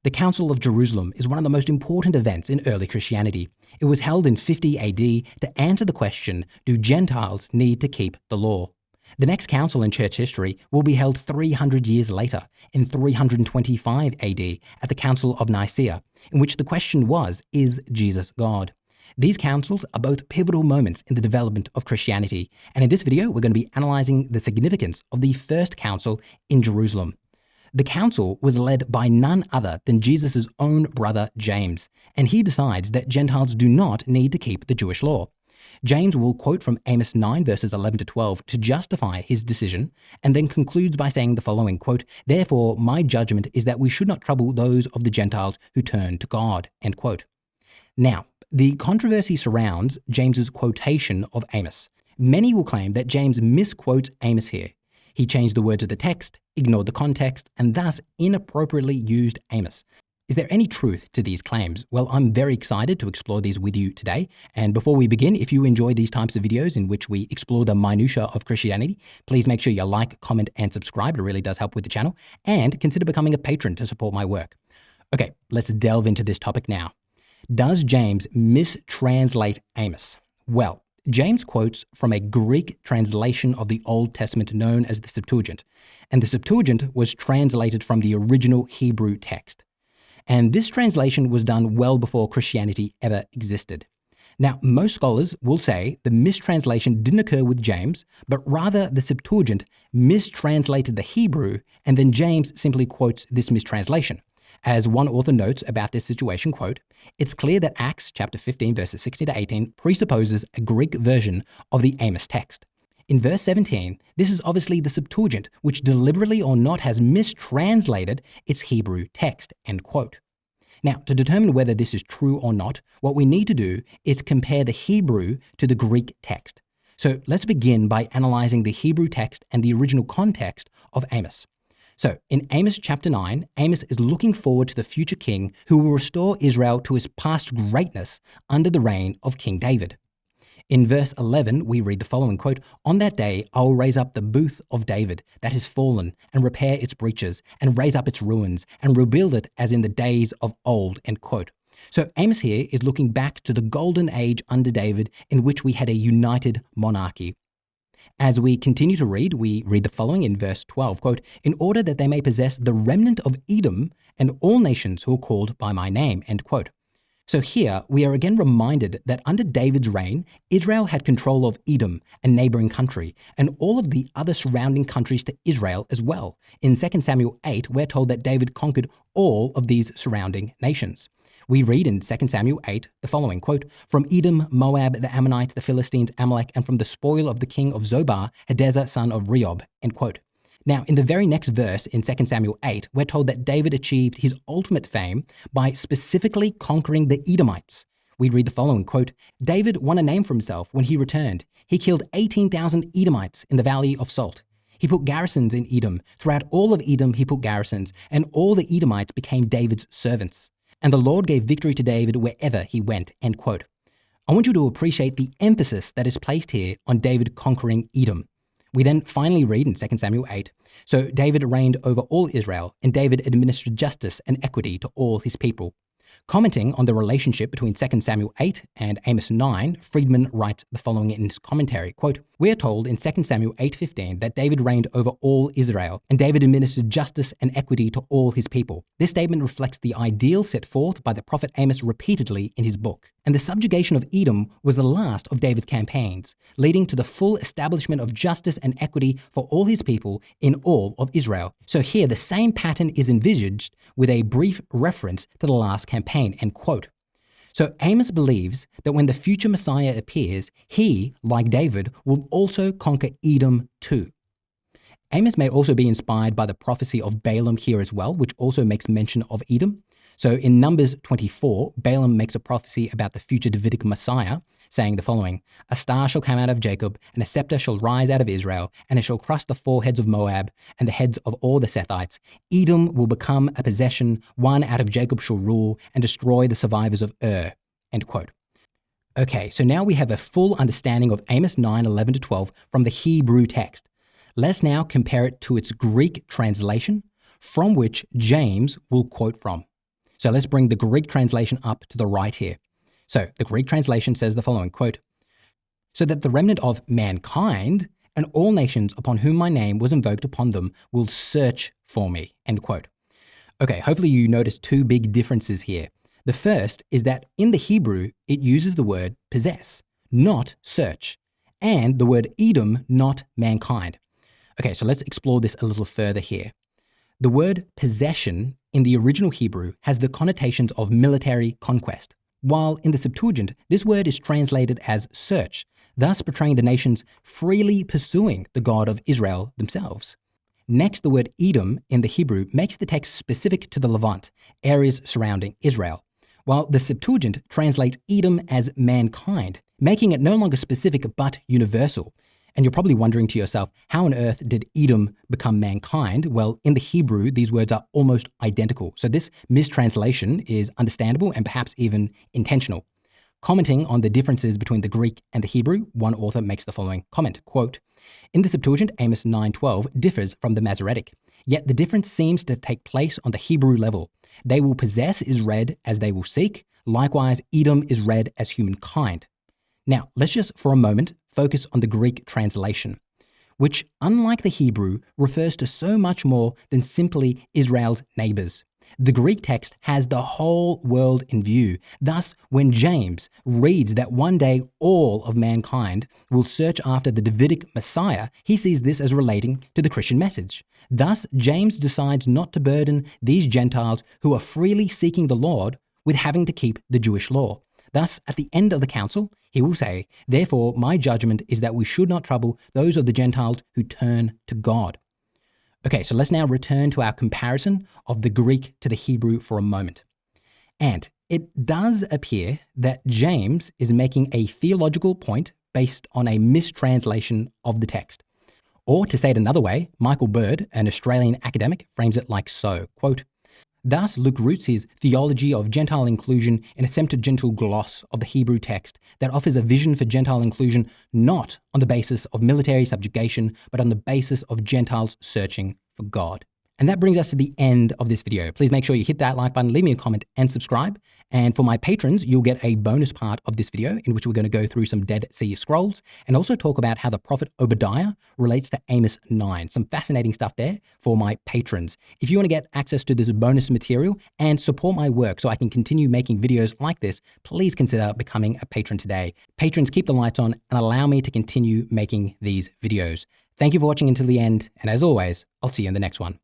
The Council of Jerusalem is one of the most important events in early Christianity. It was held in 50 AD to answer the question, do Gentiles need to keep the law? The next council in church history will be held 300 years later, in 325 AD, at the Council of Nicaea, in which the question was, is Jesus God? These councils are both pivotal moments in the development of Christianity, and in this video we're going to be analyzing the significance of the first council in Jerusalem. The council was led by none other than Jesus' own brother James, and he decides that Gentiles do not need to keep the Jewish law. James will quote from Amos 9 verses 11 to 12 to justify his decision, and then concludes by saying the following, quote, "Therefore my judgment is that we should not trouble those of the Gentiles who turn to God," end quote. Now, the controversy surrounds James's quotation of Amos. Many will claim that James misquotes Amos here. He changed the words of the text, ignored the context, and thus inappropriately used Amos. Is there any truth to these claims? Well, I'm very excited to explore these with you today. And before we begin, if you enjoy these types of videos in which we explore the minutiae of Christianity, please make sure you like, comment, and subscribe. It really does help with the channel. And consider becoming a patron to support my work. Okay, let's delve into this topic now. Does James mistranslate Amos? Well, James quotes from a Greek translation of the Old Testament known as the Septuagint, and the Septuagint was translated from the original Hebrew text. And this translation was done well before Christianity ever existed. Now, most scholars will say the mistranslation didn't occur with James, but rather the Septuagint mistranslated the Hebrew, and then James simply quotes this mistranslation. As one author notes about this situation, quote, "It's clear that Acts chapter 15 verses 16 to 18 presupposes a Greek version of the Amos text. In verse 17, this is obviously the Septuagint, which deliberately or not has mistranslated its Hebrew text," end quote. Now, to determine whether this is true or not, what we need to do is compare the Hebrew to the Greek text. So let's begin by analyzing the Hebrew text and the original context of Amos. So, in Amos chapter 9, Amos is looking forward to the future king who will restore Israel to his past greatness under the reign of King David. In verse 11, we read the following, quote, "On that day I will raise up the booth of David that is fallen, and repair its breaches, and raise up its ruins, and rebuild it as in the days of old," end quote. So Amos here is looking back to the golden age under David in which we had a united monarchy. As we continue to read, we read the following in verse 12, quote, "In order that they may possess the remnant of Edom and all nations who are called by my name," end quote. So here we are again reminded that under David's reign, Israel had control of Edom, a neighboring country, and all of the other surrounding countries to Israel as well. In 2 Samuel 8, we're told that David conquered all of these surrounding nations. We read in 2 Samuel 8 the following, quote, "From Edom, Moab, the Ammonites, the Philistines, Amalek, and from the spoil of the king of Zobah, Hadassah, son of Rehob," end quote. Now, in the very next verse in 2 Samuel 8, we're told that David achieved his ultimate fame by specifically conquering the Edomites. We read the following, quote, "David won a name for himself when he returned. He killed 18,000 Edomites in the Valley of Salt. He put garrisons in Edom. Throughout all of Edom he put garrisons, and all the Edomites became David's servants. And the Lord gave victory to David wherever he went," end quote. I want you to appreciate the emphasis that is placed here on David conquering Edom. We then finally read in 2 Samuel 8, "So David reigned over all Israel, and David administered justice and equity to all his people." Commenting on the relationship between 2 Samuel 8 and Amos 9, Friedman writes the following in his commentary, quote, "We are told in 2 Samuel 8:15 that David reigned over all Israel, and David administered justice and equity to all his people. This statement reflects the ideal set forth by the prophet Amos repeatedly in his book. And the subjugation of Edom was the last of David's campaigns, leading to the full establishment of justice and equity for all his people in all of Israel. So here the same pattern is envisaged with a brief reference to the last campaign," end quote. So Amos believes that when the future Messiah appears, he, like David, will also conquer Edom too. Amos may also be inspired by the prophecy of Balaam here as well, which also makes mention of Edom. So in Numbers 24, Balaam makes a prophecy about the future Davidic Messiah, saying the following, "A star shall come out of Jacob, and a scepter shall rise out of Israel, and it shall crush the foreheads of Moab, and the heads of all the Sethites. Edom will become a possession, one out of Jacob shall rule, and destroy the survivors of End quote. Okay, so now we have a full understanding of Amos 9, 11 to 12 from the Hebrew text. Let's now compare it to its Greek translation, from which James will quote from. So let's bring the Greek translation up to the right here. So the Greek translation says the following, quote, "So that the remnant of mankind and all nations upon whom my name was invoked upon them will search for me," end quote. Okay, hopefully you notice two big differences here. The first is that in the Hebrew, it uses the word possess, not search, and the word Edom, not mankind. Okay, so let's explore this a little further here. The word possession in the original Hebrew has the connotations of military conquest, while in the Septuagint, this word is translated as search, thus portraying the nations freely pursuing the God of Israel themselves. Next, the word Edom in the Hebrew makes the text specific to the Levant, areas surrounding Israel, while the Septuagint translates Edom as mankind, making it no longer specific but universal. And you're probably wondering to yourself, how on earth did Edom become mankind? Well, in the Hebrew, these words are almost identical. So this mistranslation is understandable and perhaps even intentional. Commenting on the differences between the Greek and the Hebrew, one author makes the following comment, quote, "In the Septuagint, Amos 9:12 differs from the Masoretic, yet the difference seems to take place on the Hebrew level. They will possess is read as they will seek. Likewise, Edom is read as humankind." Now, let's just for a moment focus on the Greek translation, which, unlike the Hebrew, refers to so much more than simply Israel's neighbors. The Greek text has the whole world in view. Thus, when James reads that one day all of mankind will search after the Davidic Messiah, he sees this as relating to the Christian message. Thus, James decides not to burden these Gentiles who are freely seeking the Lord with having to keep the Jewish law. Thus, at the end of the council, he will say, "Therefore, my judgment is that we should not trouble those of the Gentiles who turn to God." Okay, so let's now return to our comparison of the Greek to the Hebrew for a moment. And it does appear that James is making a theological point based on a mistranslation of the text. Or to say it another way, Michael Bird, an Australian academic, frames it like so, quote, "Thus, Luke roots his theology of Gentile inclusion in a Septuagintal gloss of the Hebrew text that offers a vision for Gentile inclusion not on the basis of military subjugation, but on the basis of Gentiles searching for God." And that brings us to the end of this video. Please make sure you hit that like button, leave me a comment, and subscribe. And for my patrons, you'll get a bonus part of this video in which we're going to go through some Dead Sea Scrolls and also talk about how the prophet Obadiah relates to Amos 9. Some fascinating stuff there for my patrons. If you want to get access to this bonus material and support my work so I can continue making videos like this, please consider becoming a patron today. Patrons keep the lights on and allow me to continue making these videos. Thank you for watching until the end. And as always, I'll see you in the next one.